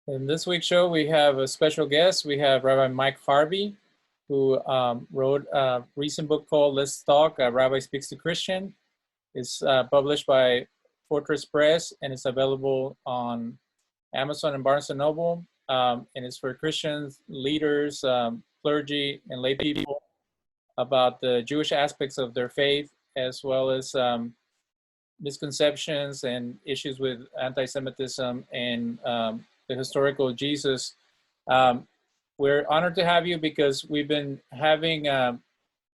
In this week's show, we have a special guest. We have Rabbi Mike Harvey, who wrote a recent book called Let's Talk, Rabbi Speaks to Christian. It's published by Fortress Press, and it's available on Amazon and Barnes & Noble. And it's for Christians, leaders, clergy, and lay people about the Jewish aspects of their faith, as well as misconceptions and issues with anti-Semitism and the historical Jesus. We're honored to have you because we've been having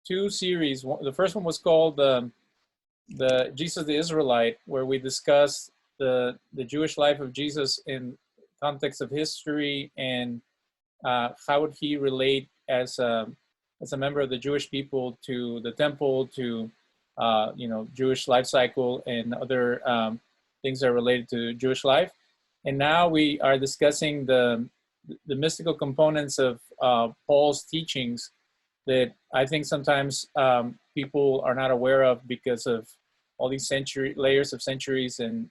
two series. The first one was called the Jesus the Israelite, where we discussed the Jewish life of Jesus in context of history and how would he relate as a member of the Jewish people to the temple, to Jewish life cycle and other things that are related to Jewish life. And now we are discussing the mystical components of Paul's teachings that I think sometimes people are not aware of because of all these layers of centuries and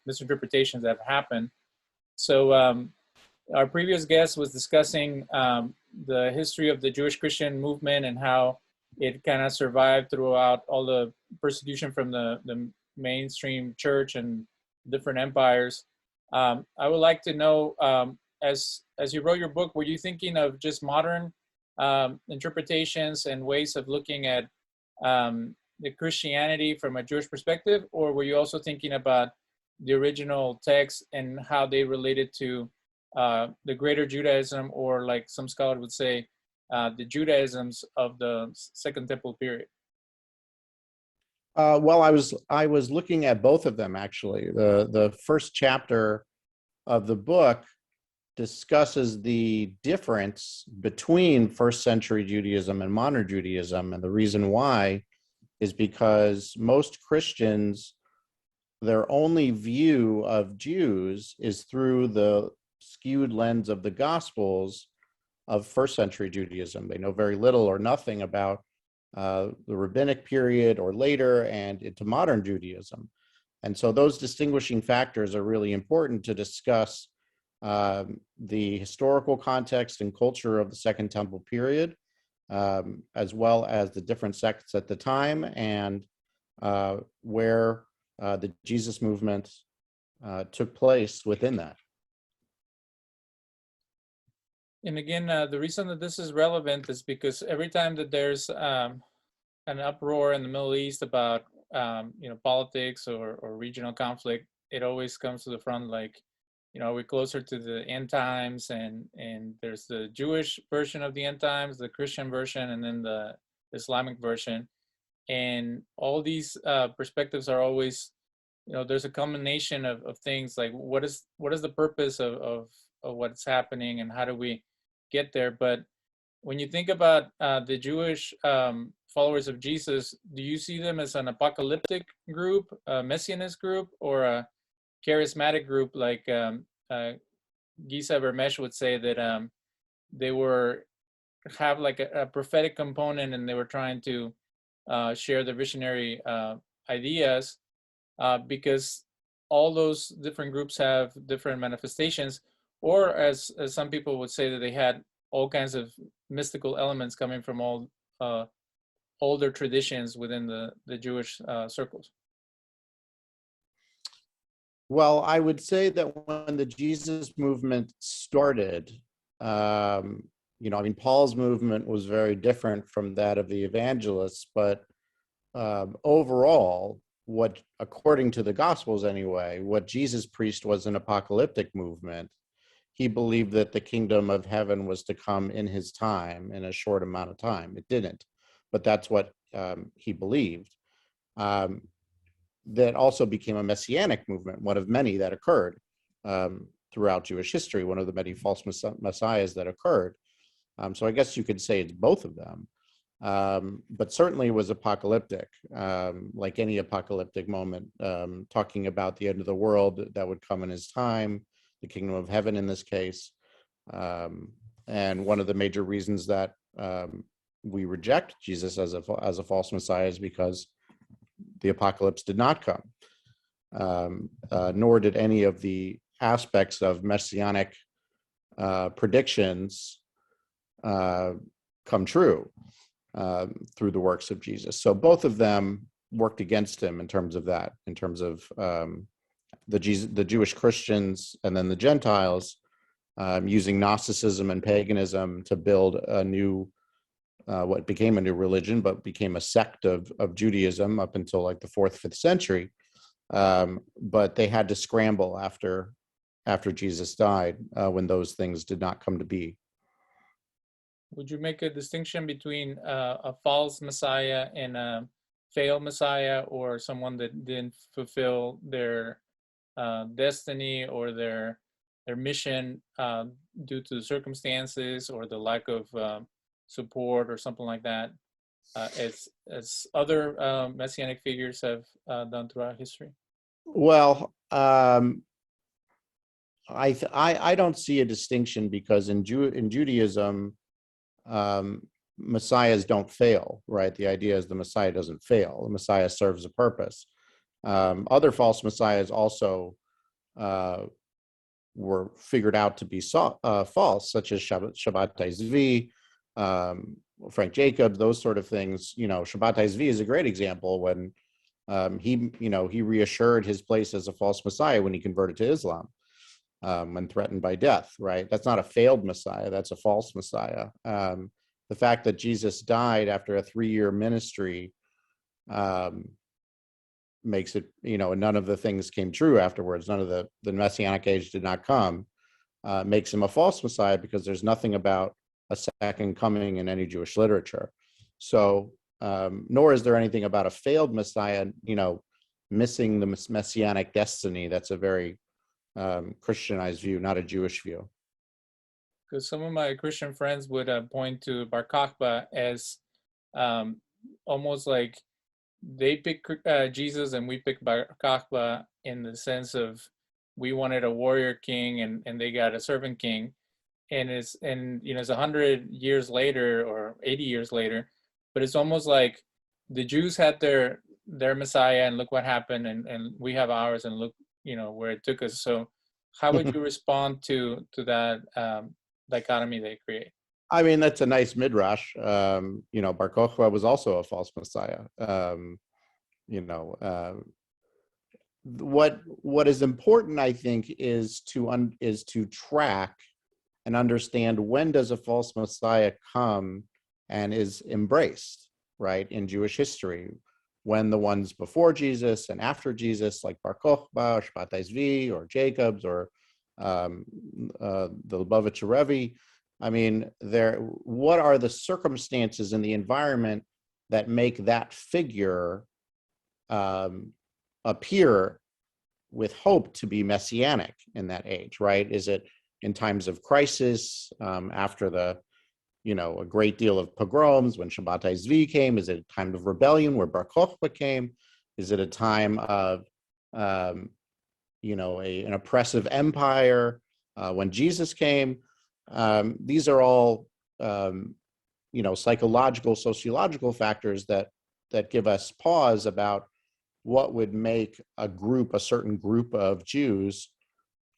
misinterpretations that have happened. So our previous guest was discussing the history of the Jewish Christian movement and how it kind of survived throughout all the persecution from the mainstream church and different empires. I would like to know, as you wrote your book, were you thinking of just modern interpretations and ways of looking at the Christianity from a Jewish perspective, or were you also thinking about the original text and how they related to the greater Judaism, or like some scholars would say, the Judaisms of the Second Temple period? Well, I was looking at both of them, actually. The first chapter of the book discusses the difference between first century Judaism and modern Judaism. And the reason why is because most Christians, their only view of Jews is through the skewed lens of the Gospels of first century Judaism. They know very little or nothing about the rabbinic period or later and into modern Judaism. And so those distinguishing factors are really important to discuss the historical context and culture of the Second Temple period, as well as the different sects at the time and where the Jesus movement took place within that. And again, the reason that this is relevant is because every time that there's an uproar in the Middle East about politics or regional conflict, it always comes to the front like, we're closer to the end times, and there's the Jewish version of the end times, the Christian version, and then the Islamic version. And all these perspectives are always, there's a combination of things like what is the purpose of what's happening and how do we get there. But when you think about the Jewish followers of Jesus, do you see them as an apocalyptic group, a messianist group, or a charismatic group like Gisa Vermesh would say that they have like a prophetic component and they were trying to share the visionary ideas because all those different groups have different manifestations, or as some people would say that they had all kinds of mystical elements coming from all older traditions within the Jewish circles. Well, I would say that when the Jesus movement started, Paul's movement was very different from that of the evangelists, but overall, according to the Gospels anyway, what Jesus preached was an apocalyptic movement. He believed that the kingdom of heaven was to come in his time, in a short amount of time. It didn't, but that's what he believed. That also became a messianic movement, one of many that occurred throughout Jewish history, one of the many false messiahs that occurred. So I guess you could say it's both of them. But certainly it was apocalyptic, like any apocalyptic moment, talking about the end of the world that would come in his time, the kingdom of heaven in this case. And one of the major reasons that we reject Jesus as a false messiah is because the apocalypse did not come, nor did any of the aspects of messianic predictions come true through the works of Jesus. So both of them worked against him in terms of that, in terms of the Jewish Christians and then the Gentiles using Gnosticism and paganism to build a new, what became a new religion, but became a sect of Judaism up until like the 4th, 5th century. But they had to scramble after Jesus died when those things did not come to be. Would you make a distinction between a false Messiah and a failed Messiah, or someone that didn't fulfill their destiny or their mission due to the circumstances or the lack of support or something like that, as other messianic figures have done throughout history? Well, I don't see a distinction, because in Judaism, messiahs don't fail, right? The idea is the Messiah doesn't fail. The Messiah serves a purpose. Other false messiahs also were figured out to be false, such as Shabbatai Zvi, Frank Jacobs, those sort of things. You know, Shabbatai Zvi is a great example when he reassured his place as a false Messiah when he converted to Islam, when threatened by death, right? That's not a failed Messiah, that's a false Messiah. The fact that Jesus died after a 3-year ministry makes it, none of the things came true afterwards. None of the Messianic age did not come, makes him a false Messiah, because there's nothing about a second coming in any Jewish literature. So, nor is there anything about a failed Messiah, missing the Messianic destiny. That's a very Christianized view, not a Jewish view. Because some of my Christian friends would point to Bar Kokhba as almost like they pick Jesus and we pick Bar Kokhba, in the sense of we wanted a warrior king and they got a servant king, and it's 100 years later or 80 years later, but it's almost like the Jews had their Messiah and look what happened, and we have ours and look where it took us. So how would you respond to that dichotomy they create? I mean, that's a nice midrash. Bar Kokhba was also a false Messiah. What is important, I think, is to track and understand, when does a false Messiah come and is embraced, right, in Jewish history? When the ones before Jesus and after Jesus, like Bar Kokhba, or Shabbatai Zvi, or Jacobs, or the Lubavitcher Rebbe. I mean, what are the circumstances in the environment that make that figure appear with hope to be messianic in that age, right? Is it in times of crisis, after a great deal of pogroms, when Shabbatai Zvi came? Is it a time of rebellion where Bar Kokhba came? Is it a time of an oppressive empire when Jesus came? These are all psychological, sociological factors that give us pause about what would make a certain group of Jews,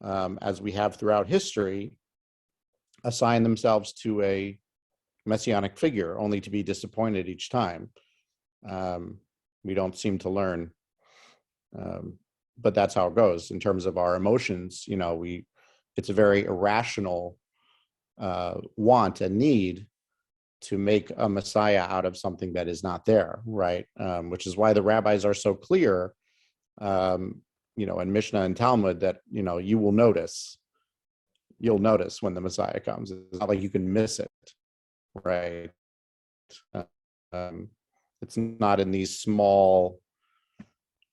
as we have throughout history, assign themselves to a messianic figure, only to be disappointed each time. We don't seem to learn, but that's how it goes in terms of our emotions. It's a very irrational want and need to make a Messiah out of something that is not there, right? Which is why the rabbis are so clear, in Mishnah and Talmud, that you'll notice when the Messiah comes. It's not like you can miss it, right? It's not in these small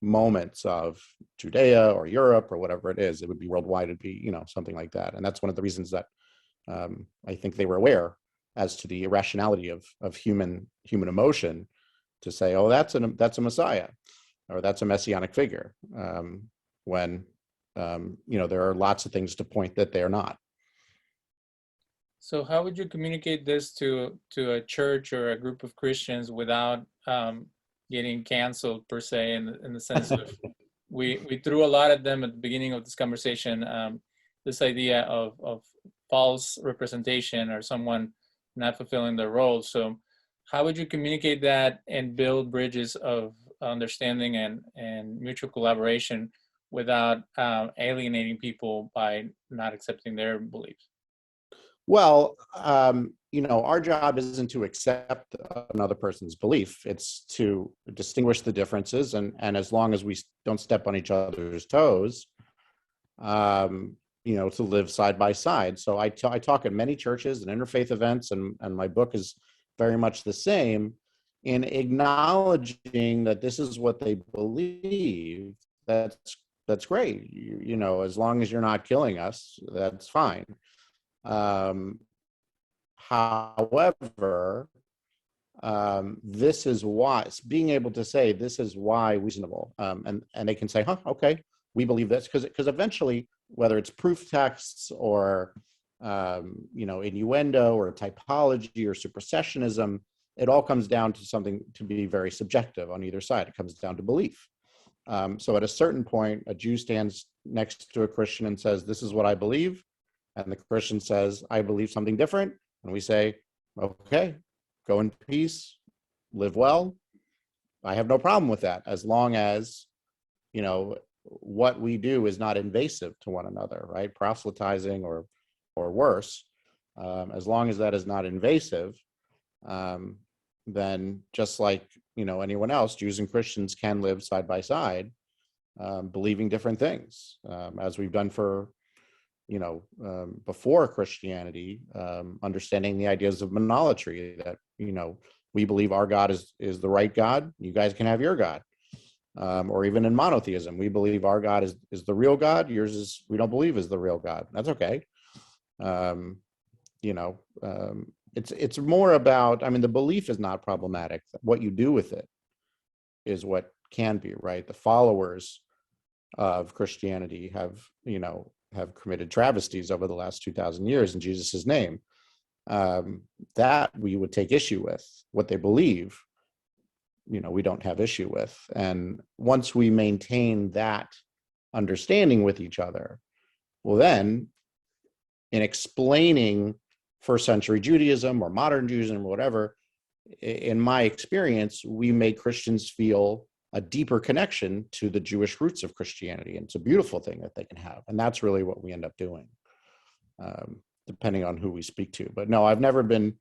moments of Judea or Europe or whatever it is. It would be worldwide. It'd be something like that. And that's one of the reasons that I think they were aware as to the irrationality of human emotion, to say, oh, that's a Messiah, or that's a messianic figure, when there are lots of things to point that they're not. So how would you communicate this to a church or a group of Christians without getting canceled, per se, in the sense of we threw a lot at them at the beginning of this conversation, this idea of false representation or someone not fulfilling their role. So how would you communicate that and build bridges of understanding and mutual collaboration without alienating people by not accepting their beliefs? Well, our job isn't to accept another person's belief. It's to distinguish the differences, and as long as we don't step on each other's toes, to live side by side. So I talk at many churches and interfaith events, and my book is very much the same in acknowledging that this is what they believe. That's great. As long as you're not killing us, that's fine. However, this is why, being able to say this is why reasonable, and they can say, okay, we believe this, because eventually, whether it's proof texts or innuendo or typology or supersessionism, it all comes down to something to be very subjective on either side. It comes down to belief. So at a certain point, a Jew stands next to a Christian and says, this is what I believe. And the Christian says, I believe something different. And we say, okay, go in peace, live well. I have no problem with that, as long as, what we do is not invasive to one another, right? Proselytizing or worse. As long as that is not invasive, then just like, anyone else, Jews and Christians can live side by side, believing different things, as we've done for before Christianity, understanding the ideas of monolatry, that, we believe our God is the right God. You guys can have your God. Or even in monotheism, we believe our God is the real God. Yours is, we don't believe is the real God. That's okay. It's more about, the belief is not problematic. What you do with it is what can be, right? The followers of Christianity have committed travesties over the last 2,000 years in Jesus's name. That we would take issue with. What they believe, we don't have issue with. And once we maintain that understanding with each other, well, then in explaining first century Judaism or modern Judaism or whatever, in my experience, we make Christians feel a deeper connection to the Jewish roots of Christianity. And it's a beautiful thing that they can have. And that's really what we end up doing, depending on who we speak to. But no, I've never been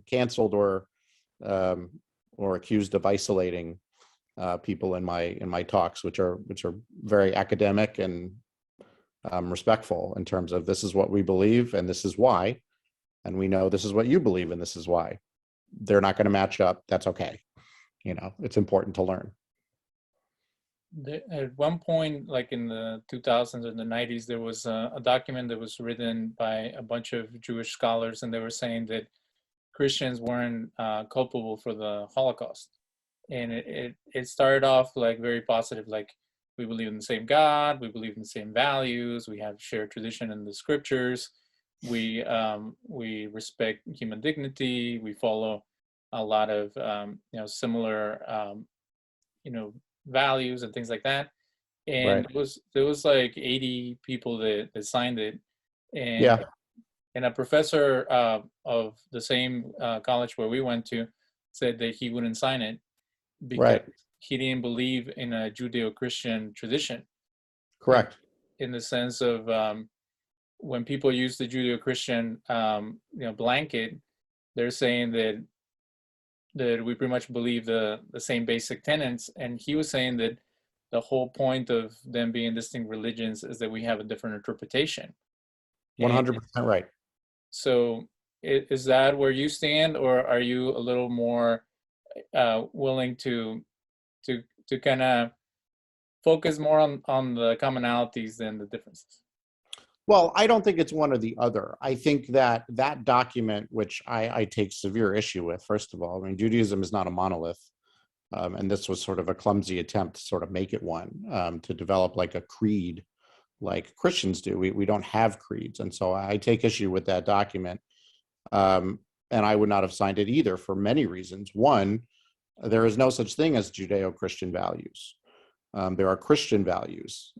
canceled or accused of isolating people in my talks, which are very academic and respectful in terms of, this is what we believe and this is why, and we know this is what you believe and this is why. They're not going to match up. That's okay. It's important to learn. At one point, like in the 2000s and the 90s, there was a document that was written by a bunch of Jewish scholars, and they were saying that Christians weren't culpable for the Holocaust. And it started off like very positive, like, we believe in the same God, we believe in the same values, we have shared tradition in the scriptures, we respect human dignity, we follow a lot of similar values and things like that. And Right. there was like 80 people that signed it, and Yeah. And a professor of the same college where we went to said that he wouldn't sign it because Right. he didn't believe in a Judeo-Christian tradition. Correct. In the sense of when people use the Judeo-Christian blanket, they're saying that we pretty much believe the same basic tenets. And he was saying that the whole point of them being distinct religions is that we have a different interpretation. 100% right. So is that where you stand, or are you a little more willing to kind of focus more on the commonalities than the differences? Well, I don't think it's one or the other. I think that document, which I take severe issue with, first of all, Judaism is not a monolith. And this was sort of a clumsy attempt to sort of make it one, to develop like a creed like Christians do. We don't have creeds. And so I take issue with that document. And I would not have signed it either for many reasons. One, there is no such thing as Judeo-Christian values. There are Christian values.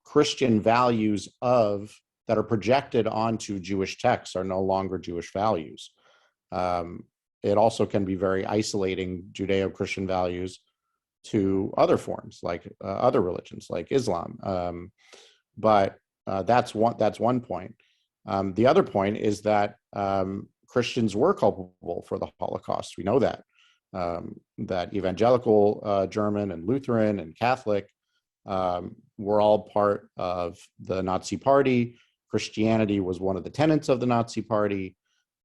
Christian values of that are projected onto Jewish texts are no longer Jewish values. It also can be very isolating Judeo-Christian values to other forms, like other religions, like Islam. But that's one point. The other point is that Christians were culpable for the Holocaust. We know that. That evangelical German and Lutheran and Catholic were all part of the Nazi Party. Christianity was one of the tenets of the Nazi Party.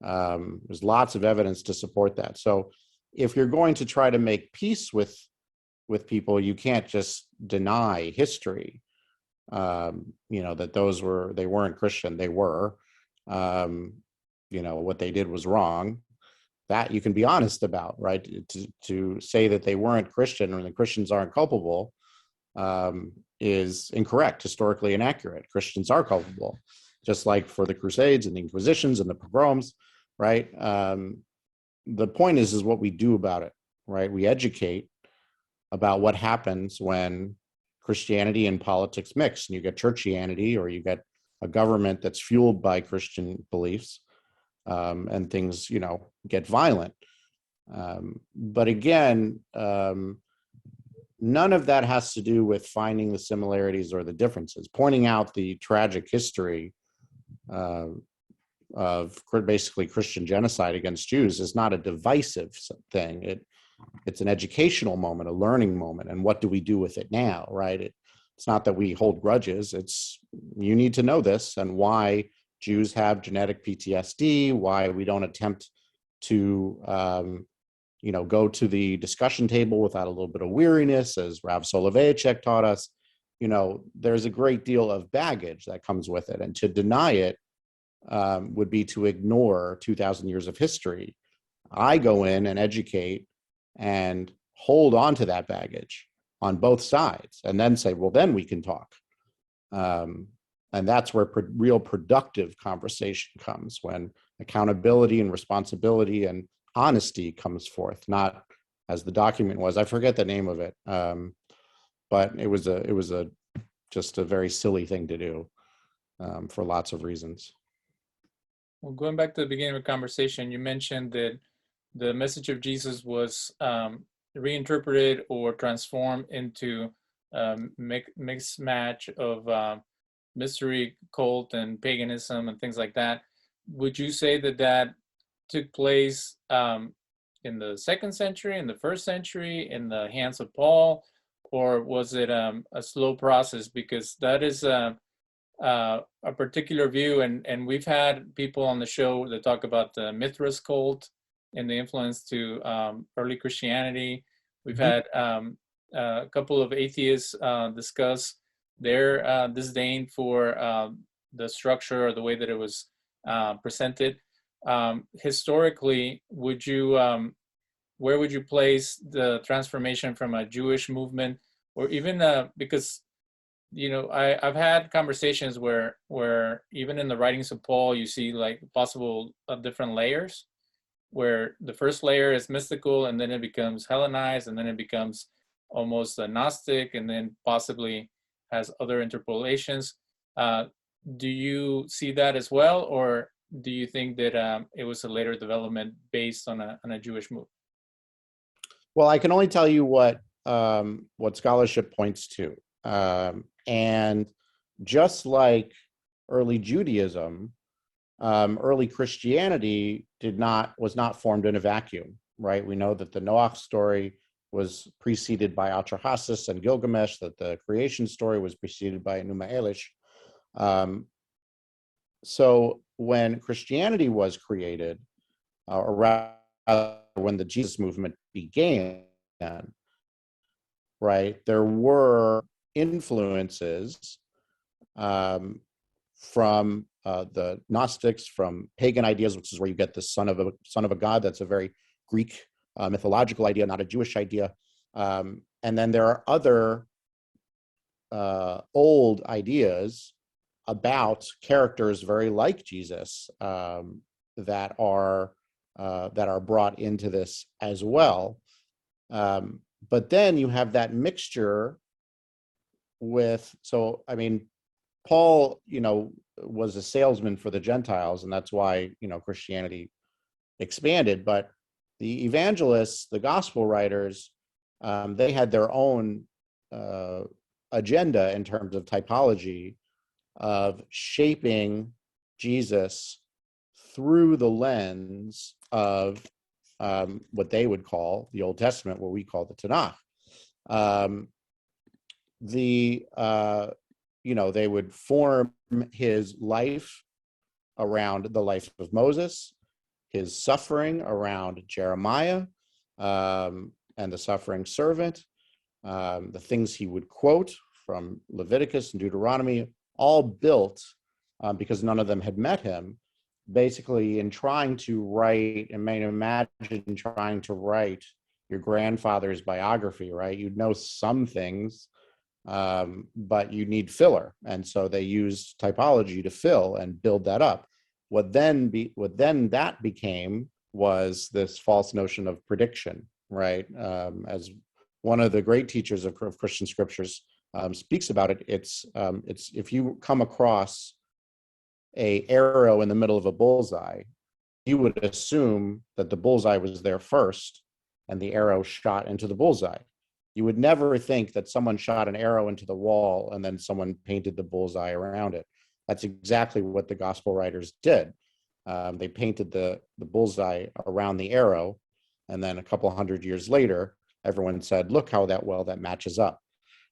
There's lots of evidence to support that. So if you're going to try to make peace with people, you can't just deny history. That they weren't Christian. They were. What they did was wrong. That you can be honest about, right? To say that they weren't Christian or the Christians aren't culpable is incorrect, historically inaccurate. Christians are culpable, just like for the Crusades and the Inquisitions and the pogroms, right? The point is what we do about it, right? We educate about what happens when Christianity and politics mix, and you get churchianity, or you get a government that's fueled by Christian beliefs, and things, get violent. But again, none of that has to do with finding the similarities or the differences. Pointing out the tragic history of basically Christian genocide against Jews is not a divisive thing. It's an educational moment, a learning moment. And what do we do with it now, right? It's not that we hold grudges. It's, you need to know this, and why Jews have genetic PTSD, why we don't attempt to, go to the discussion table without a little bit of weariness, as Rav Soloveitchik taught us. There's a great deal of baggage that comes with it. And to deny it would be to ignore 2,000 years of history. I go in and educate and hold on to that baggage on both sides, and then say, well, then we can talk. And that's where real productive conversation comes, when accountability and responsibility and honesty comes forth, not as the document was. I forget the name of it, but it was just a very silly thing to do for lots of reasons. Well, going back to the beginning of the conversation, you mentioned that the message of Jesus was reinterpreted or transformed into mixed match of mystery cult and paganism and things like that. Would you say that took place in the 2nd century, in the 1st century, in the hands of Paul, or was it a slow process? Because that is a particular view, and we've had people on the show that talk about the Mithras cult and the influence to early Christianity. We've had a couple of atheists discuss their disdain for the structure or the way that it was presented. Historically, where would you place the transformation from a Jewish movement, or even because I've had conversations where even in the writings of Paul, you see like possible different layers, where the first layer is mystical, and then it becomes Hellenized, and then it becomes almost a Gnostic, and then possibly has other interpolations. Do you see that as well, or do you think that it was a later development based on a Jewish move? Well, I can only tell you what scholarship points to, and just like early Judaism, early Christianity was not formed in a vacuum, right? We know that the Noach story was preceded by Atrahasis and Gilgamesh, that the creation story was preceded by Enuma Elish. So when Christianity was created, or rather when the Jesus movement began, right, there were influences from the Gnostics, from pagan ideas, which is where you get the son of a god. That's a very Greek mythological idea, not a Jewish idea. And then there are other old ideas about characters very like Jesus that are brought into this as well. But then you have that mixture with, Paul, was a salesman for the Gentiles, and that's why, Christianity expanded. But the evangelists, the gospel writers, they had their own agenda in terms of typology of shaping Jesus through the lens of what they would call the Old Testament, what we call the Tanakh. They would form his life around the life of Moses, his suffering around Jeremiah, and the suffering servant, the things he would quote from Leviticus and Deuteronomy, all built because none of them had met him, basically in trying to write, and imagine trying to write your grandfather's biography, right? You'd know some things, but you need filler. And so they used typology to fill and build that up. What then that became was this false notion of prediction, right? As one of the great teachers of Christian scriptures speaks about it, it's if you come across a arrow in the middle of a bullseye, you would assume that the bullseye was there first and the arrow shot into the bullseye. You would never think that someone shot an arrow into the wall and then someone painted the bullseye around it. That's exactly what the gospel writers did. They painted the bullseye around the arrow, and then a couple hundred years later, everyone said, look how that matches up.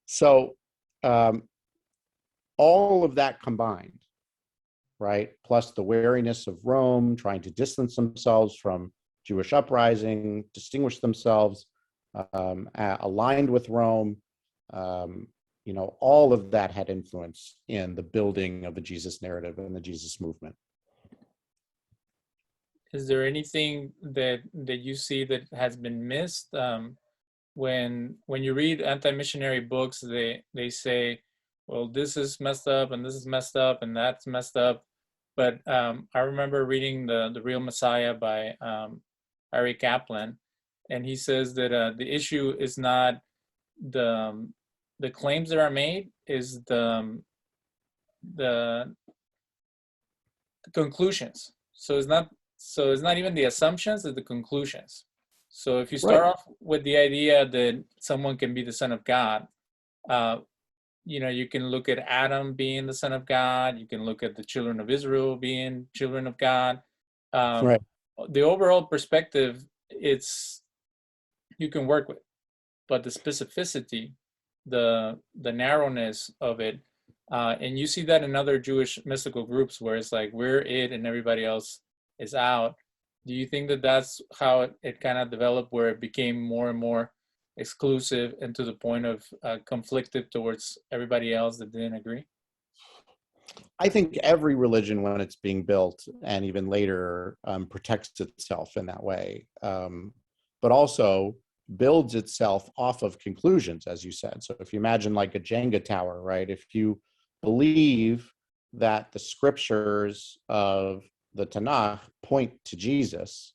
So all of that combined, right, plus the wariness of Rome, trying to distance themselves from Jewish uprising, distinguish themselves, aligned with Rome, all of that had influence in the building of the Jesus narrative and the Jesus movement. Is there anything that you see that has been missed? When you read anti-missionary books, they say, well, this is messed up and this is messed up and that's messed up. But I remember reading the Real Messiah by Harvey, and he says that the issue is not the claims that are made, is the conclusions. So it's not even the assumptions, it's the conclusions. So if you start off with the idea that someone can be the son of God, you can look at Adam being the son of God. You can look at the children of Israel being children of God. The overall perspective, you can work with, but the specificity, the narrowness of it, and you see that in other Jewish mystical groups where it's like we're it and everybody else is out. Do you think that that's how it kind of developed, where it became more and more exclusive and to the point of conflicted towards everybody else that didn't agree? I think every religion, when it's being built and even later, protects itself in that way, but also builds itself off of conclusions, as you said. So if you imagine like a Jenga tower, right? If you believe that the scriptures of the Tanakh point to Jesus,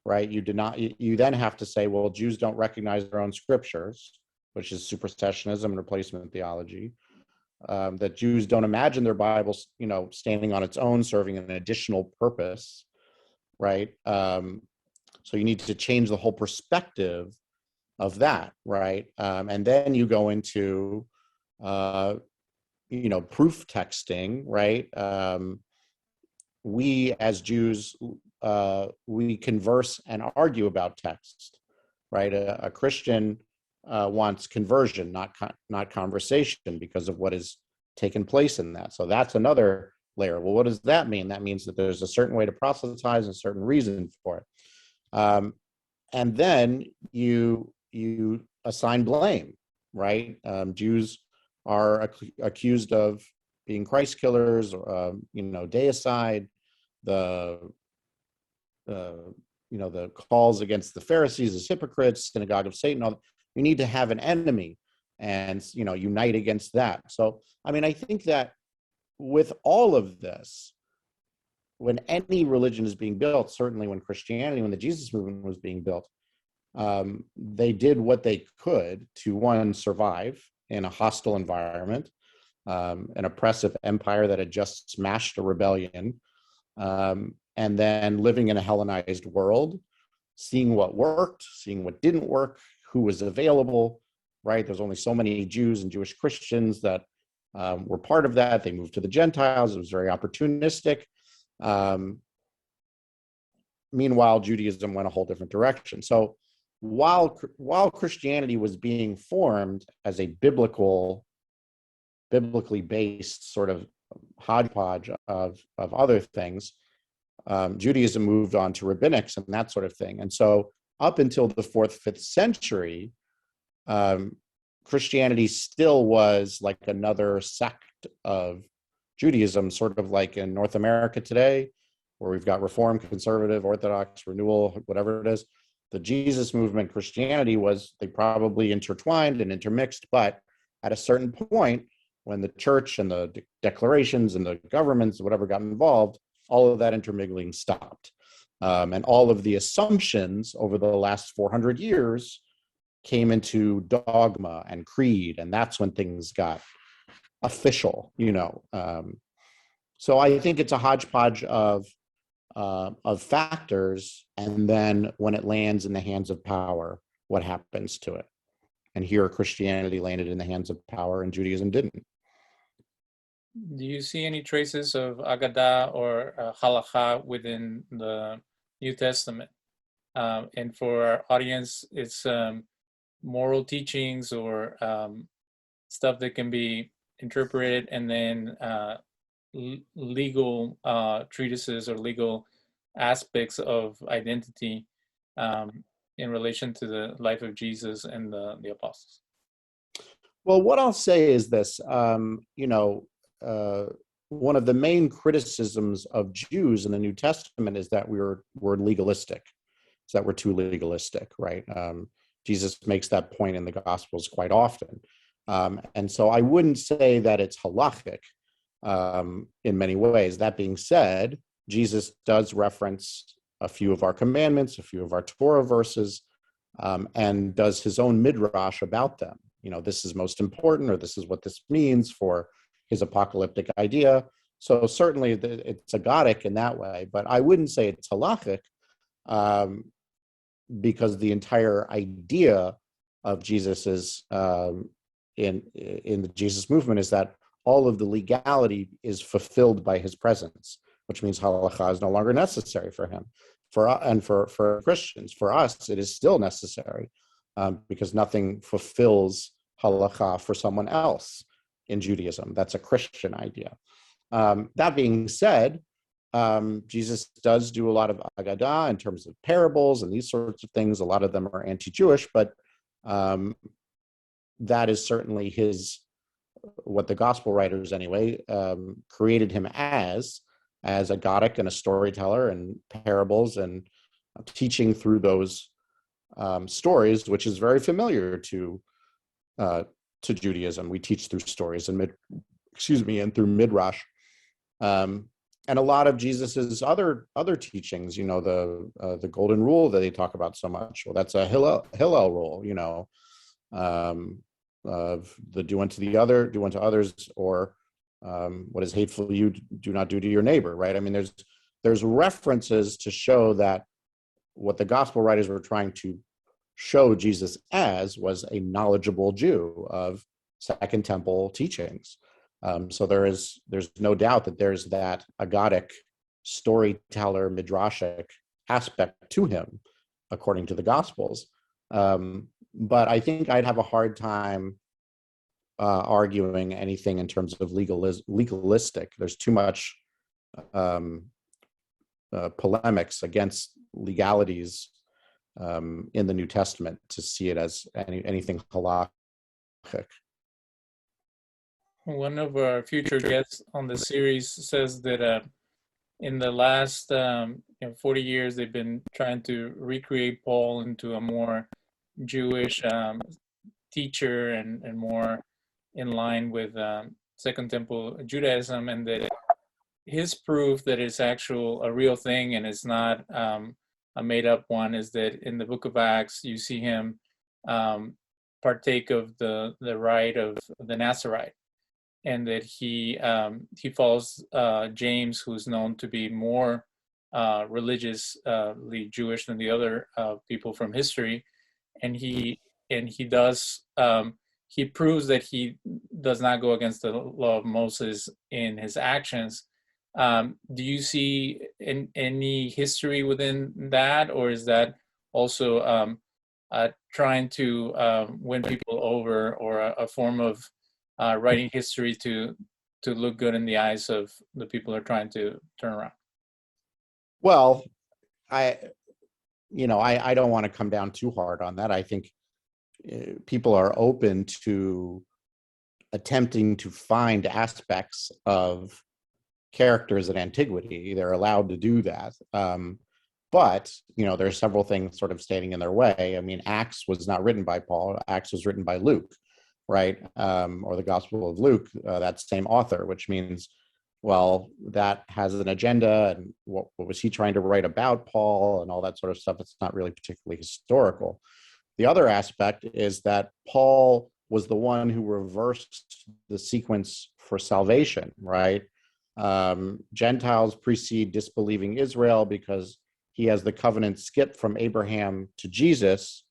right? You then have to say, well, Jews don't recognize their own scriptures, which is supersessionism and replacement theology. That Jews don't imagine their Bibles, standing on its own, serving an additional purpose, right? So you need to change the whole perspective of that, right? And then you go into, proof texting, right? We as Jews, we converse and argue about text, right? A Christian wants conversion, not conversation, because of what has taken place in that. So that's another layer. Well, what does that mean? That means that there's a certain way to proselytize and a certain reason for it. And then you assign blame, right? Jews are accused of being Christ killers, deicide, the calls against the Pharisees as hypocrites, synagogue of Satan. You need to have an enemy and, unite against that. So, I think that with all of this, when any religion is being built, certainly when the Jesus movement was being built, they did what they could to, one, survive in a hostile environment, an oppressive empire that had just smashed a rebellion, and then living in a Hellenized world, seeing what worked, seeing what didn't work, who was available, right? There's only so many Jews and Jewish Christians that were part of that. They moved to the Gentiles. It was very opportunistic. Meanwhile, Judaism went a whole different direction. So while Christianity was being formed as a biblically based sort of hodgepodge of other things, Judaism moved on to rabbinics and that sort of thing. And so up until the 4th, 5th century, Christianity still was like another sect of Judaism, sort of like in North America today, where we've got Reform, Conservative, Orthodox, Renewal, whatever it is. The Jesus movement, Christianity they probably intertwined and intermixed, but at a certain point, when the church and the declarations and the governments, whatever, got involved, all of that intermingling stopped. And all of the assumptions over the last 400 years came into dogma and creed, and that's when things got official, So I think it's a hodgepodge of factors, and then when it lands in the hands of power, what happens to it? And here Christianity landed in the hands of power and Judaism didn't. Do you see any traces of Agadah or Halakha within the New Testament? And for our audience, it's moral teachings or stuff that can be interpreted, and then legal treatises or legal aspects of identity in relation to the life of Jesus and the apostles. Well, what I'll say is this, one of the main criticisms of Jews in the New Testament is that we're legalistic, is that we're too legalistic, right? Jesus makes that point in the Gospels quite often. And so I wouldn't say that it's halakhic in many ways. That being said, Jesus does reference a few of our commandments, a few of our Torah verses, and does his own midrash about them. This is most important, or this is what this means for his apocalyptic idea. So certainly it's agadic in that way, but I wouldn't say it's halakhic, because the entire idea of Jesus is in the Jesus movement is that all of the legality is fulfilled by his presence, which means halakha is no longer necessary for him. For Christians, for us, it is still necessary, because nothing fulfills halakha for someone else in Judaism. That's a Christian idea. That being said, Jesus does do a lot of agadah in terms of parables and these sorts of things. A lot of them are anti-Jewish, but that is certainly what the gospel writers anyway created him as agadic and a storyteller and parables and teaching through those stories, which is very familiar to Judaism. We teach through stories and through midrash. And a lot of Jesus's other teachings, the golden rule that they talk about so much. Well, that's a Hillel rule, of the do unto others, or what is hateful you do not do to your neighbor, right? I mean, there's references to show that what the gospel writers were trying to show Jesus as was a knowledgeable Jew of Second Temple teachings. So there's no doubt that there's that agadic storyteller midrashic aspect to him, according to the Gospels. But I think I'd have a hard time arguing anything in terms of legalistic. There's too much polemics against legalities in the New Testament to see it as anything halakhic. One of our future guests on the series says that in the last 40 years, they've been trying to recreate Paul into a more Jewish teacher and more in line with Second Temple Judaism, and that his proof that it's a real thing and it's not a made-up one is that in the book of Acts, you see him partake of the rite of the Nazarite. and that he follows James, who's known to be more religiously Jewish than the other people from history, and he does he proves that he does not go against the law of Moses in his actions. Do you see any history within that, or is that also trying to win people over, or a form of writing history to look good in the eyes of the people who are trying to turn around? Well, I don't want to come down too hard on that. I think people are open to attempting to find aspects of characters in antiquity. They're allowed to do that. But, there are several things sort of standing in their way. I mean, Acts was not written by Paul. Acts was written by Luke, right? Or the Gospel of Luke, that same author, which means, well, that has an agenda, and what was he trying to write about Paul and all that sort of stuff. It's not really particularly historical. The other aspect is that Paul was the one who reversed the sequence for salvation, right? Gentiles precede disbelieving Israel because he has the covenant skipped from Abraham to Jesus,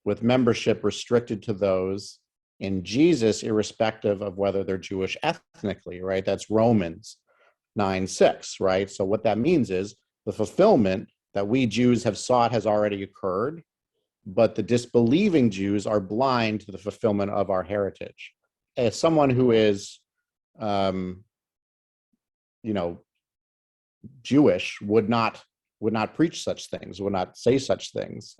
with membership restricted to those in Jesus, irrespective of whether they're Jewish ethnically, right? That's Romans 9:6, right? So what that means is the fulfillment that we Jews have sought has already occurred, but the disbelieving Jews are blind to the fulfillment of our heritage. As someone who is, Jewish would not preach such things, would not say such things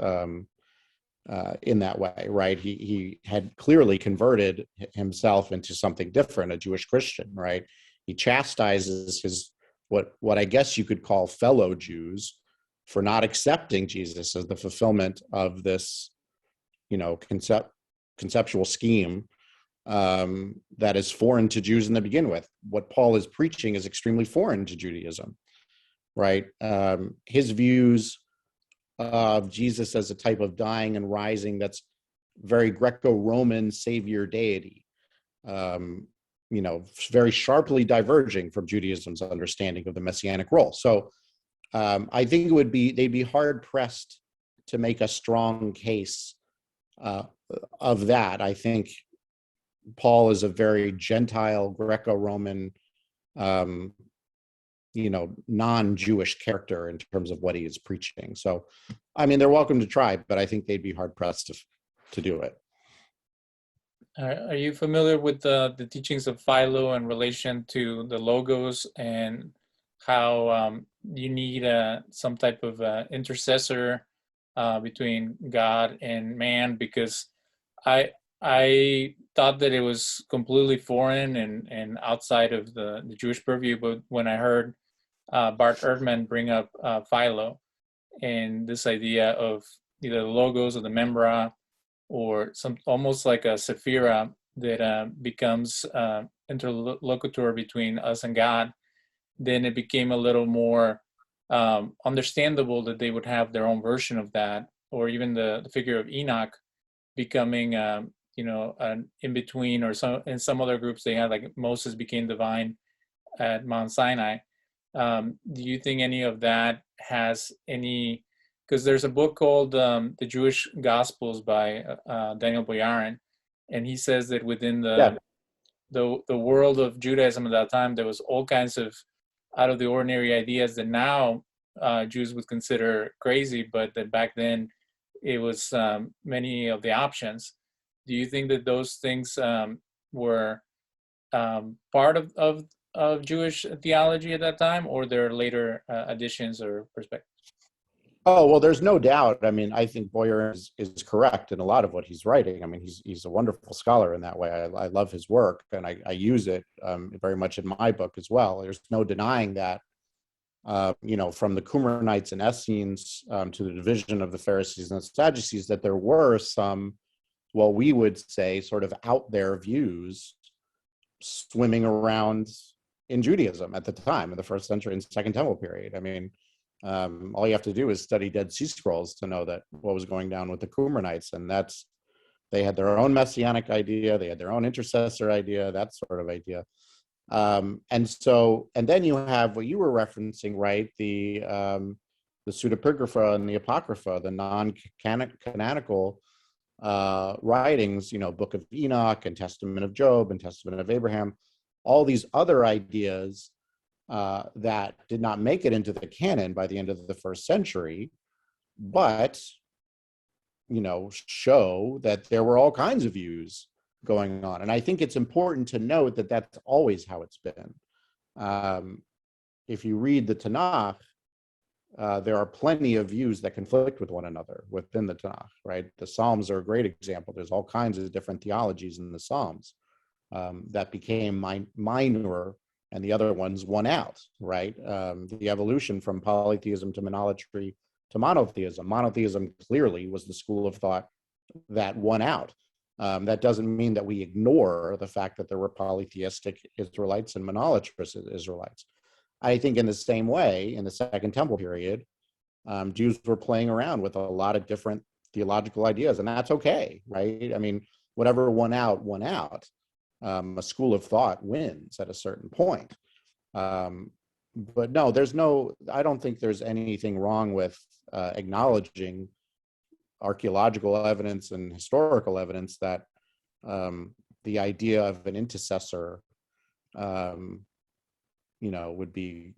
in that way, right? He had clearly converted himself into something different, a Jewish Christian, right? He chastises his what I guess you could call fellow Jews for not accepting Jesus as the fulfillment of this, conceptual scheme that is foreign to Jews in the begin with. What Paul is preaching is extremely foreign to Judaism, right? His views of Jesus as a type of dying and rising that's very Greco-Roman savior deity, very sharply diverging from Judaism's understanding of the messianic role. So I think they'd be hard pressed to make a strong case of that. I think Paul is a very Gentile, Greco-Roman, non-Jewish character in terms of what he is preaching. So, I mean, they're welcome to try, but I think they'd be hard pressed to do it. Are you familiar with the teachings of Philo in relation to the logos, and how you need some type of intercessor between God and man? Because I thought that it was completely foreign and outside of the Jewish purview, but when I heard Bart Ehrman bring up Philo and this idea of either the logos or the membra, or some almost like a sephira that becomes interlocutor between us and God, then it became a little more understandable that they would have their own version of that, or even the figure of Enoch becoming an in-between, or in some other groups they had, like Moses became divine at Mount Sinai. Do you think any of that has any, because there's a book called The Jewish Gospels by Daniel Boyarin, and he says that within the world of Judaism at that time, there was all kinds of out of the ordinary ideas that now Jews would consider crazy, but that back then it was many of the options. Do you think that those things were part of Jewish theology at that time, or there are later additions or perspectives? Oh, well, there's no doubt. I mean, I think Boyer is correct in a lot of what he's writing. I mean, he's a wonderful scholar in that way. I love his work, and I use it very much in my book as well. There's no denying that, from the Qumranites and Essenes to the division of the Pharisees and the Sadducees, that there were some, what we would say, sort of out there views swimming around in Judaism at the time, in the first century and Second Temple period. I mean, all you have to do is study Dead Sea Scrolls to know that what was going down with the Qumranites, and that's They had their own messianic idea. They had their own intercessor idea, that sort of idea. And then you have what you were referencing, right? The pseudepigrapha and the apocrypha, the non-canonical writings, Book of Enoch and Testament of Job and Testament of Abraham, all these other ideas that did not make it into the canon by the end of the first century, but show that there were all kinds of views going on. And I think it's important to note that that's always how it's been. If you read the Tanakh, there are plenty of views that conflict with one another within the Tanakh, right? The Psalms are a great example. There's all kinds of different theologies in the Psalms that became minor, and the other ones won out, right? The evolution from polytheism to monolatry to monotheism. Monotheism clearly was the school of thought that won out. That doesn't mean that we ignore the fact that there were polytheistic Israelites and monolatrous Israelites. I think in the same way, in the Second Temple period, Jews were playing around with a lot of different theological ideas, and that's okay, right? I mean, whatever won out, won out. A school of thought wins at a certain point. But no, I don't think there's anything wrong with acknowledging archaeological evidence and historical evidence that the idea of an intercessor, would be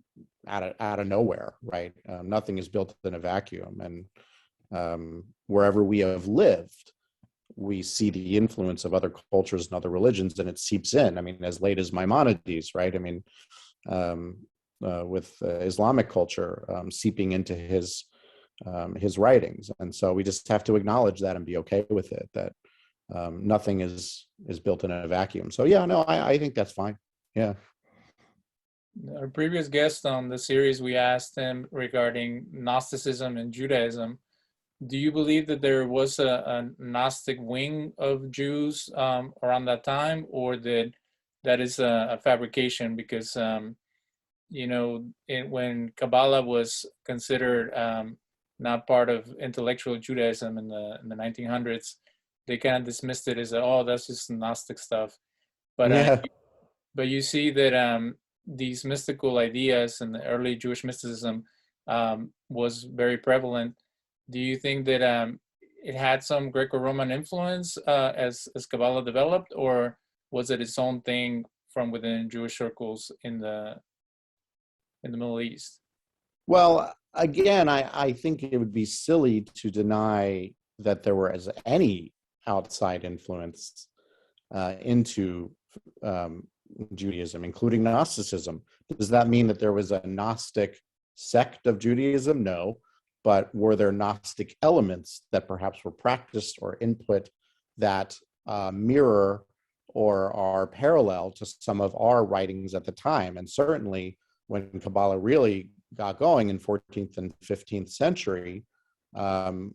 out of nowhere, right? Nothing is built in a vacuum, and wherever we have lived, we see the influence of other cultures and other religions, and it seeps in. I mean, as late as Maimonides, right? I mean, with Islamic culture seeping into his writings, and so we just have to acknowledge that and be okay with it. That nothing is built in a vacuum. So yeah, no, I think that's fine. Yeah. Our previous guest on the series, we asked him regarding Gnosticism and Judaism. Do you believe that there was a Gnostic wing of Jews around that time, or that is a fabrication? Because when Kabbalah was considered not part of intellectual Judaism in the 1900s, they kind of dismissed it as that's just Gnostic stuff. But but you see that these mystical ideas and the early Jewish mysticism was very prevalent. Do you think that it had some Greco-Roman influence as Kabbalah developed, or was it its own thing from within Jewish circles in the Middle East? Well, again, I think it would be silly to deny that there was any outside influence into Judaism, including Gnosticism. Does that mean that there was a Gnostic sect of Judaism? No. But were there Gnostic elements that perhaps were practiced or input that mirror or are parallel to some of our writings at the time? And certainly when Kabbalah really got going in 14th and 15th century, in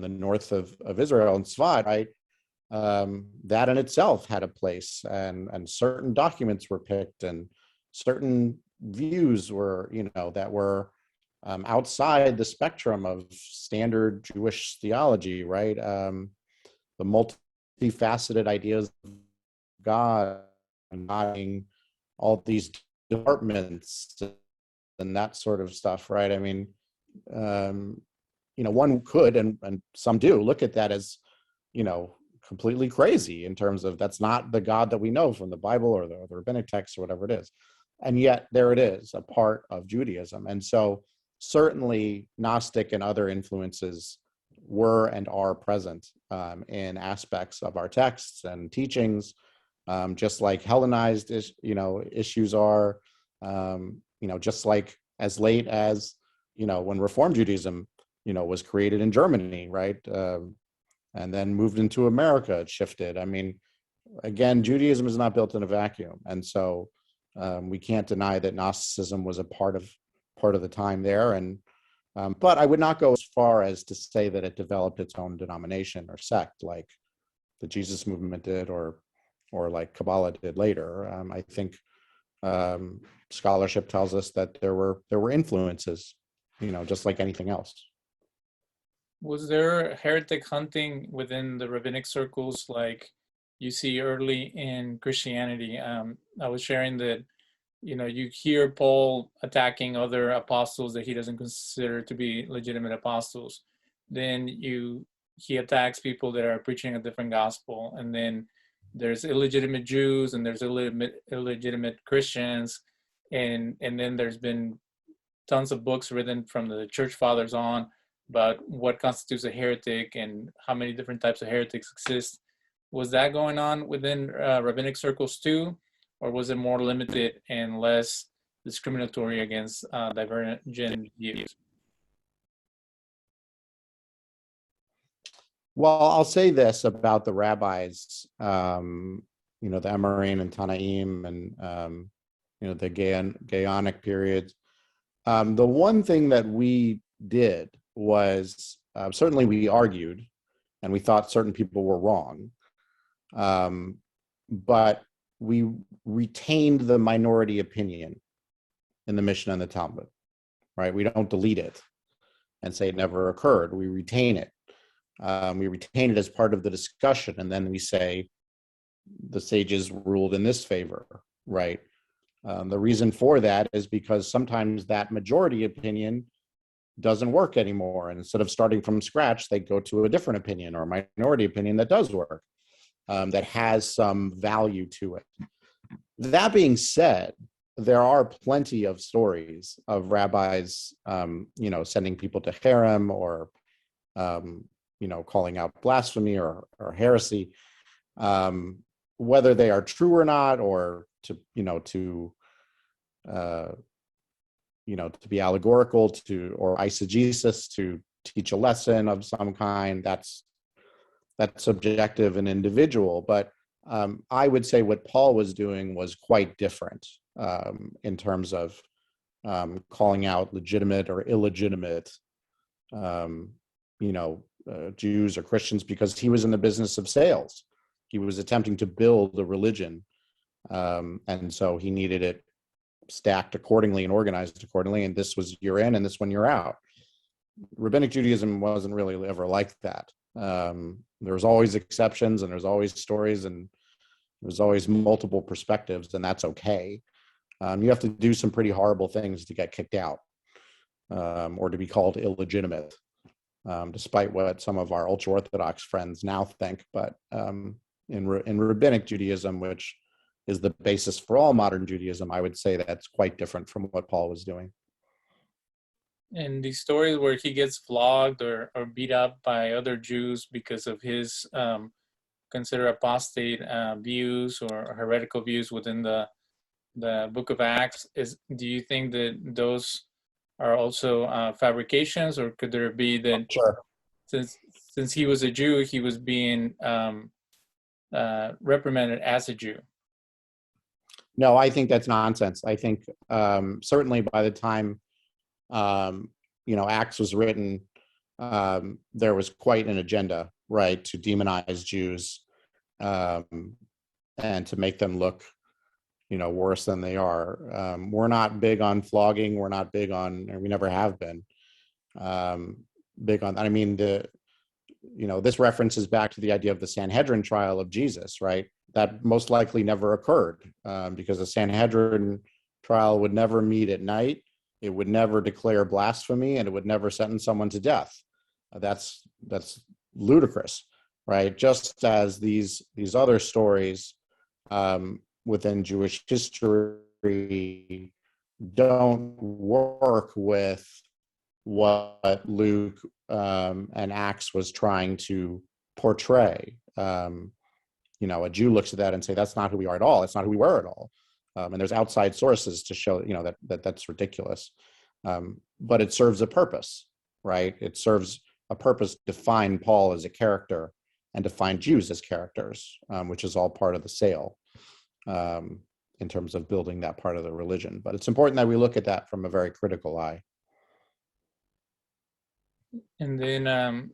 the north of Israel and Svat, right, that in itself had a place, and certain documents were picked, and certain views were, that were outside the spectrum of standard Jewish theology, right? The multifaceted ideas of God, and all these departments and that sort of stuff, right? I mean, one could, and some do, look at that as, completely crazy in terms of that's not the God that we know from the Bible or the rabbinic text or whatever it is. And yet there it is, a part of Judaism. And so certainly Gnostic and other influences were and are present in aspects of our texts and teachings, just like Hellenized issues are, just like as late as, when Reform Judaism, was created in Germany, right? And then moved into America, it shifted. I mean, again, Judaism is not built in a vacuum. And so we can't deny that Gnosticism was a part of the time there. And but I would not go as far as to say that it developed its own denomination or sect like the Jesus movement did, or like Kabbalah did later. I think scholarship tells us that there were influences, just like anything else. Was there heretic hunting within the rabbinic circles like you see early in Christianity? I was sharing that, you hear Paul attacking other apostles that he doesn't consider to be legitimate apostles. Then he attacks people that are preaching a different gospel. And then there's illegitimate Jews and there's illegitimate Christians. And then there's been tons of books written from the church fathers on about what constitutes a heretic and how many different types of heretics exist. Was that going on within rabbinic circles too, or was it more limited and less discriminatory against divergent views? Well, I'll say this about the rabbis, the Amoraim and Tanaim and, the Gaonic periods. The one thing that we did was certainly we argued and we thought certain people were wrong, but we retained the minority opinion in the Mishnah and the Talmud, right? We don't delete it and say it never occurred. We retain it. We retain it as part of the discussion, and then we say the sages ruled in this favor, right? The reason for that is because sometimes that majority opinion doesn't work anymore. And instead of starting from scratch, they go to a different opinion or a minority opinion that does work, that has some value to it. That being said, there are plenty of stories of rabbis, sending people to harem or, calling out blasphemy or heresy, whether they are true or not, or to be allegorical or eisegesis, to teach a lesson of some kind. That's subjective and individual. But I would say what Paul was doing was quite different in terms of calling out legitimate or illegitimate, Jews or Christians, because he was in the business of sales. He was attempting to build a religion. And so he needed it stacked accordingly and organized accordingly. And this was you're in and this one you're out. Rabbinic Judaism wasn't really ever like that. There's always exceptions and there's always stories and there's always multiple perspectives, and that's okay. You have to do some pretty horrible things to get kicked out or to be called illegitimate, despite what some of our ultra-Orthodox friends now think. But in Rabbinic Judaism, which is the basis for all modern Judaism, I would say that's quite different from what Paul was doing. And these stories where he gets flogged or beat up by other Jews because of his considered apostate views or heretical views within the Book of Acts, do you think that those are also fabrications, or could there be that Sure. since he was a Jew, he was being reprimanded as a Jew? No, I think that's nonsense. I think certainly by the time Acts was written, there was quite an agenda, right, to demonize Jews and to make them look, worse than they are. We're not big on flogging. We're not big on, or we never have been big on. I mean, this references back to the idea of the Sanhedrin trial of Jesus, right? That most likely never occurred because the Sanhedrin trial would never meet at night. It would never declare blasphemy, and it would never sentence someone to death. That's ludicrous, right? Just as these other stories within Jewish history don't work with what Luke and Acts was trying to portray. A Jew looks at that and say, that's not who we are at all. That's not who we were at all. And there's outside sources to show, that's ridiculous. But it serves a purpose, right? It serves a purpose to define Paul as a character and define Jews as characters, which is all part of the sale in terms of building that part of the religion. But it's important that we look at that from a very critical eye. And then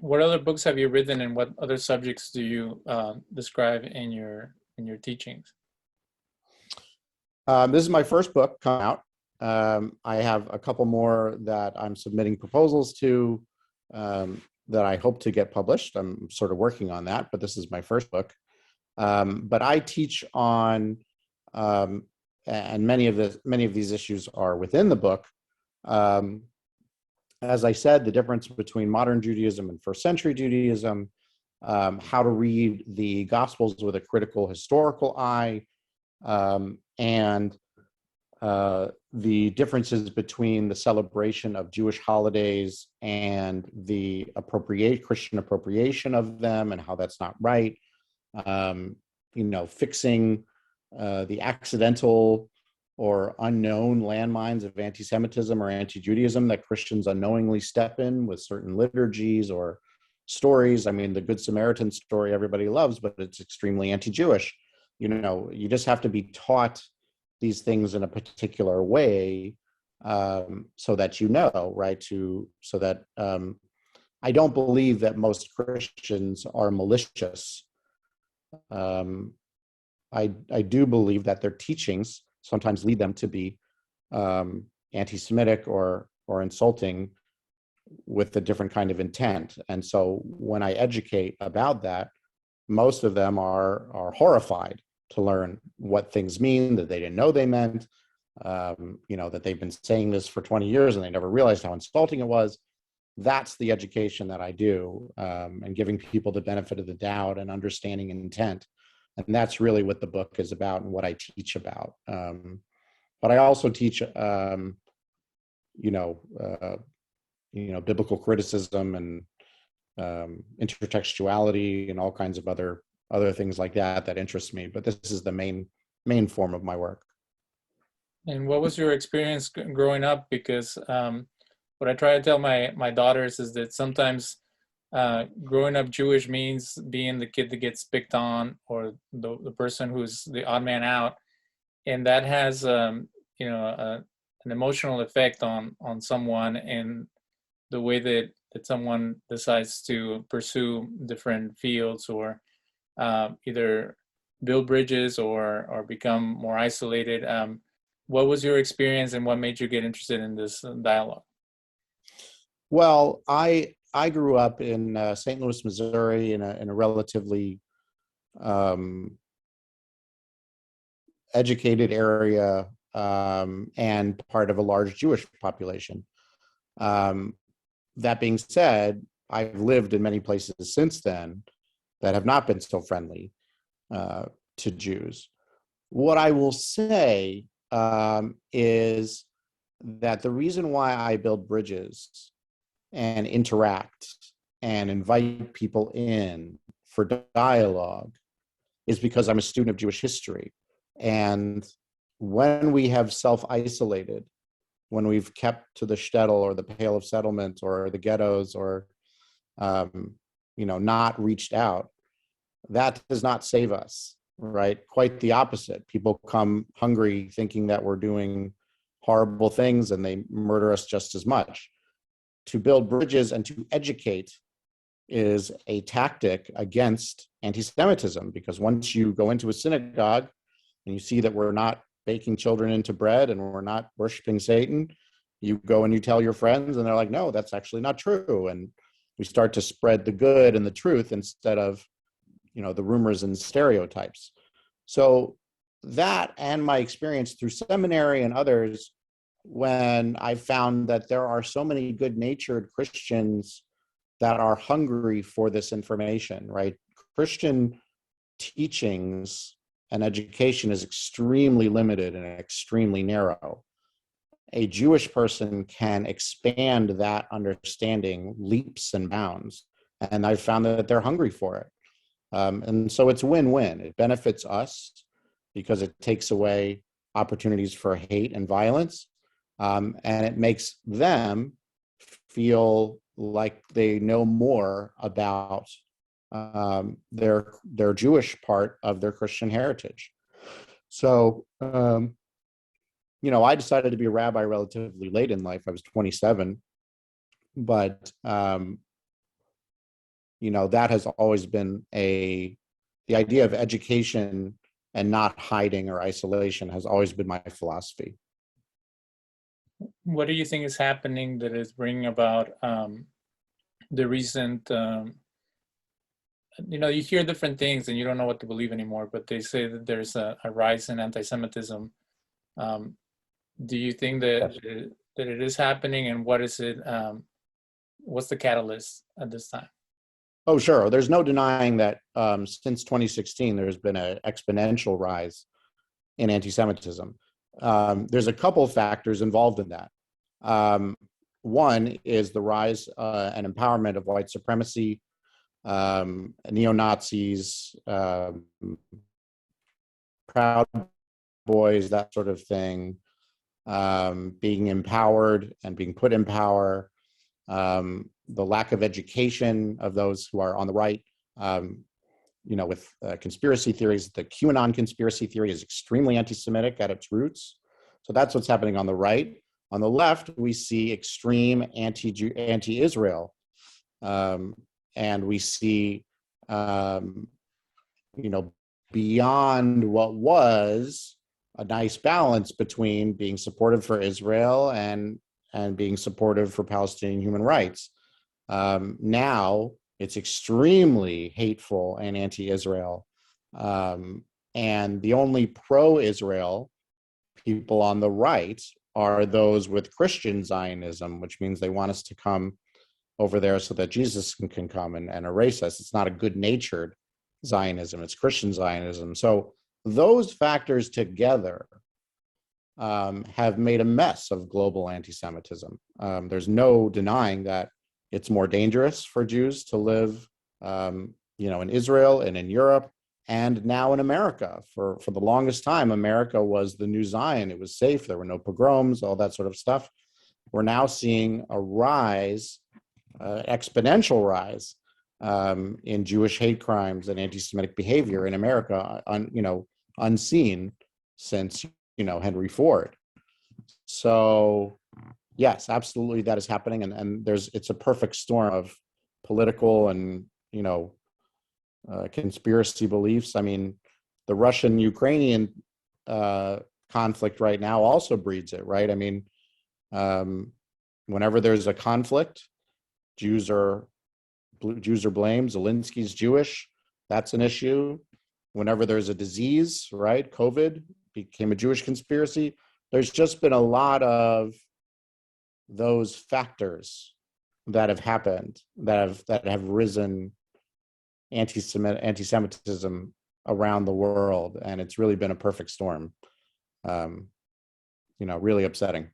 what other books have you written, and what other subjects do you describe in your teachings? This is my first book come out. I have a couple more that I'm submitting proposals to. that I hope to get published. I'm sort of working on that, but this is my first book. But I teach on, and many of these issues are within the book. As I said, the difference between modern Judaism and first century Judaism, how to read the Gospels with a critical historical eye, and the differences between the celebration of Jewish holidays and the Christian appropriation of them, and how that's not right. Fixing the accidental or unknown landmines of anti-Semitism or anti-Judaism that Christians unknowingly step in with certain liturgies or stories. I mean, the Good Samaritan story everybody loves, but it's extremely anti-Jewish. You just have to be taught these things in a particular way, so that right? So that I don't believe that most Christians are malicious. I do believe that their teachings sometimes lead them to be anti-Semitic or insulting with a different kind of intent. And so when I educate about that, most of them are horrified to learn what things mean that they didn't know they meant, that they've been saying this for 20 years and they never realized how insulting it was. That's the education that I do, and giving people the benefit of the doubt and understanding intent. And that's really what the book is about and what I teach about. But I also teach, biblical criticism and intertextuality and all kinds of other things like that interest me. But this is the main form of my work. And what was your experience growing up? Because what I try to tell my daughters is that sometimes growing up Jewish means being the kid that gets picked on, or the person who's the odd man out, and that has an emotional effect on someone, and the way that someone decides to pursue different fields, or either build bridges or become more isolated. What was your experience, and what made you get interested in this dialogue? Well, I grew up in St. Louis, Missouri, in a relatively educated area, and part of a large Jewish population. That being said, I've lived in many places since then that have not been so friendly to Jews. What I will say is that the reason why I build bridges and interact and invite people in for dialogue is because I'm a student of Jewish history. And when we have self-isolated, when we've kept to the shtetl or the Pale of Settlement or the ghettos, or not reached out, that does not save us, right? Quite the opposite. People come hungry thinking that we're doing horrible things, and they murder us just as much. To build bridges and to educate is a tactic against anti-Semitism, because once you go into a synagogue and you see that we're not baking children into bread and we're not worshiping Satan, you go and you tell your friends, and they're like, no, that's actually not true. And we start to spread the good and the truth instead of, the rumors and stereotypes. So that, and my experience through seminary and others, when I found that there are so many good-natured Christians that are hungry for this information, right? Christian teachings and education is extremely limited and extremely narrow. A Jewish person can expand that understanding leaps and bounds, and I found that they're hungry for it. And so it's win-win. It benefits us because it takes away opportunities for hate and violence, and it makes them feel like they know more about their Jewish part of their Christian heritage. So, I decided to be a rabbi relatively late in life. I was 27, but that has always been the idea of education and not hiding or isolation has always been my philosophy. What do you think is happening that is bringing about the recent, you hear different things and you don't know what to believe anymore, but they say that there's a rise in anti-Semitism. Do you think that Yes. that it is happening, and what is it? What's the catalyst at this time? Oh, sure. There's no denying that since 2016, there's been an exponential rise in anti-Semitism. There's a couple of factors involved in that. One is the rise and empowerment of white supremacy, neo-Nazis, Proud Boys, that sort of thing, being empowered and being put in power, the lack of education of those who are on the right, with conspiracy theories. The QAnon conspiracy theory is extremely anti-Semitic at its roots. So that's what's happening on the right. On the left, we see extreme anti-Israel. And we see, beyond what was a nice balance between being supportive for Israel and being supportive for Palestinian human rights. Now it's extremely hateful and anti-Israel. And the only pro-Israel people on the right are those with Christian Zionism, which means they want us to come over there so that Jesus can come and erase us. It's not a good-natured Zionism, it's Christian Zionism. So those factors together have made a mess of global anti-Semitism. There's no denying that it's more dangerous for Jews to live, in Israel and in Europe and now in America. For the longest time, America was the new Zion. It was safe. There were no pogroms, all that sort of stuff. We're now seeing a rise, exponential rise, in Jewish hate crimes and anti-Semitic behavior in America, unseen since Henry Ford. So yes, absolutely, that is happening, and it's a perfect storm of political and conspiracy beliefs. I mean, the Russian-Ukrainian conflict right now also breeds it, right? I mean, whenever there's a conflict, Jews are blamed. Zelensky's Jewish. That's an issue. Whenever there's a disease, right? COVID became a Jewish conspiracy. There's just been a lot of those factors that have happened that have risen anti-Semitism around the world, and it's really been a perfect storm. Really upsetting.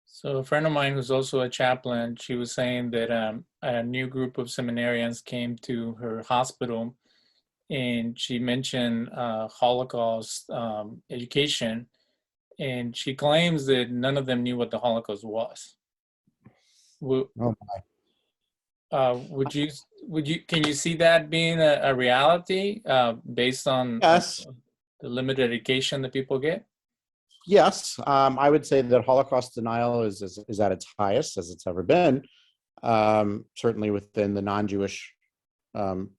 So a friend of mine who's also a chaplain, she was saying that a new group of seminarians came to her hospital, and she mentioned Holocaust education, and she claims that none of them knew what the Holocaust was. Oh my. Can you see that being a reality based on Yes. the limited education that people get? Yes, I would say that Holocaust denial is at its highest as it's ever been. Certainly within the non-Jewish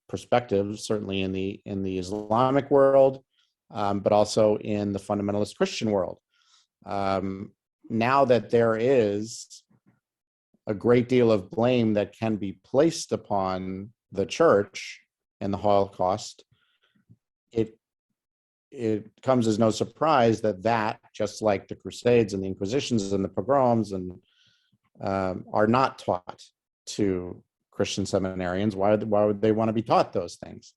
perspective, certainly in the Islamic world, but also in the fundamentalist Christian world. Now that there is a great deal of blame that can be placed upon the church in the Holocaust, it comes as no surprise that just like the Crusades and the Inquisitions and the pogroms are not taught to Christian seminarians. Why would they want to be taught those things?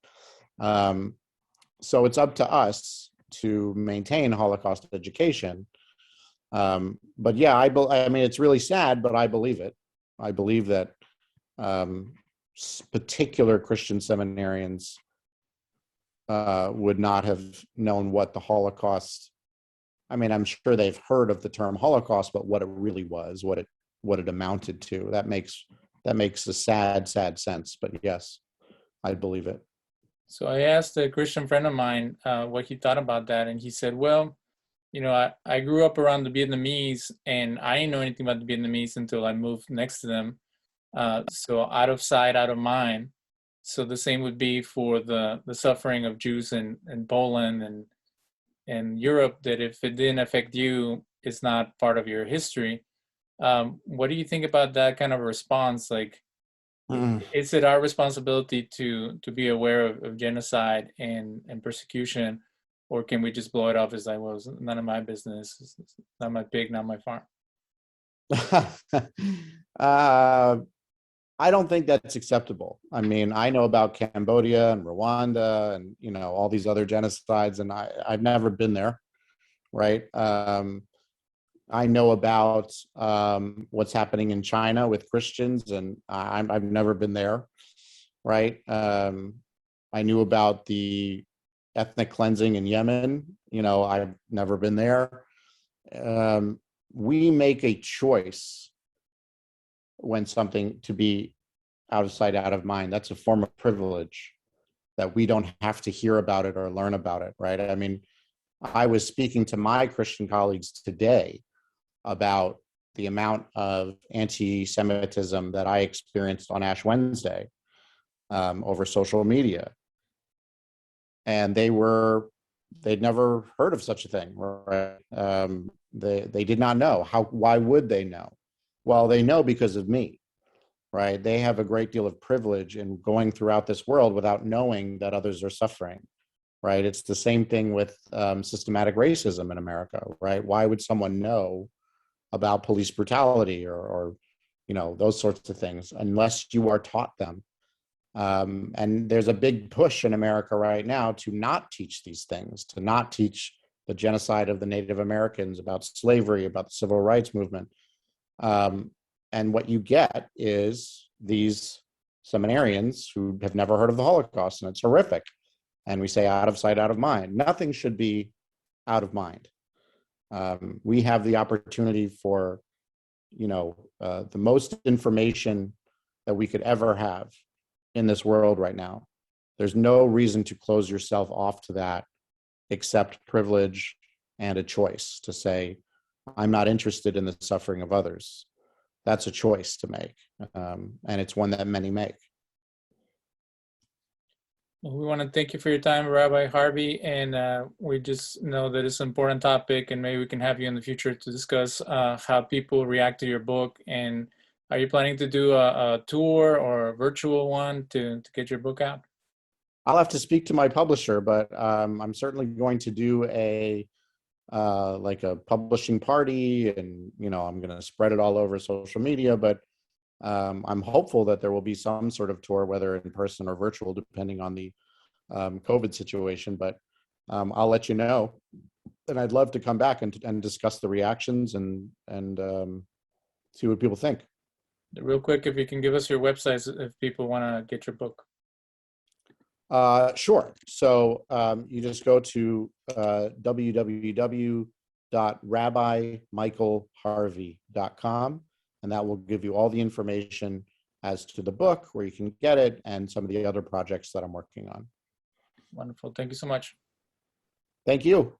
So it's up to us to maintain Holocaust education. But yeah, I mean, it's really sad, but I believe it. I believe that particular Christian seminarians would not have known what the Holocaust. I mean, I'm sure they've heard of the term Holocaust, but what it really was, what it amounted to, that makes a sad sense. But yes, I believe it. So I asked a Christian friend of mine what he thought about that, and he said, well, I grew up around the Vietnamese, and I didn't know anything about the Vietnamese until I moved next to them. So out of sight, out of mind. So the same would be for the suffering of Jews in Poland and Europe, that if it didn't affect you, it's not part of your history. What do you think about that kind of response? Like, Mm. Is it our responsibility to be aware of genocide and persecution, or can we just blow it off as like, well, it's none of my business, it's not my pig, not my farm? uh, I don't think that's acceptable. I mean, I know about Cambodia and Rwanda and, you know, all these other genocides, and I've never been there, right? I know about what's happening in China with Christians, and I've never been there, right? I knew about the ethnic cleansing in Yemen. You know, I've never been there. We make a choice when something to be out of sight, out of mind. That's a form of privilege that we don't have to hear about it or learn about it, right? I mean, I was speaking to my Christian colleagues today about the amount of anti-Semitism that I experienced on Ash Wednesday over social media. And they'd never heard of such a thing, right? They did not know. Why would they know? Well, they know because of me, right? They have a great deal of privilege in going throughout this world without knowing that others are suffering, right? It's the same thing with systematic racism in America, right? Why would someone know about police brutality or you know, those sorts of things unless you are taught them? And there's a big push in America right now to not teach these things, to not teach the genocide of the Native Americans, about slavery, about the civil rights movement. And what you get is these seminarians who have never heard of the Holocaust, and it's horrific. And we say out of sight, out of mind. Nothing should be out of mind. We have the opportunity for, you know, the most information that we could ever have in this world right now. There's no reason to close yourself off to that except privilege and a choice to say, I'm not interested in the suffering of others. That's a choice to make. And it's one that many make. Well, we want to thank you for your time, Rabbi Harvey, and we just know that it's an important topic, and maybe we can have you in the future to discuss how people react to your book. And are you planning to do a tour or a virtual one to get your book out? I'll have to speak to my publisher, but I'm certainly going to do like a publishing party, and, you know, I'm going to spread it all over social media, but I'm hopeful that there will be some sort of tour, whether in person or virtual, depending on the COVID situation. But I'll let you know, and I'd love to come back and discuss the reactions and see what people think. Real quick, if you can give us your websites if people want to get your book. Sure. So you just go to www.rabbimichaelharvey.com, and that will give you all the information as to the book, where you can get it, and some of the other projects that I'm working on. Wonderful. Thank you so much. Thank you.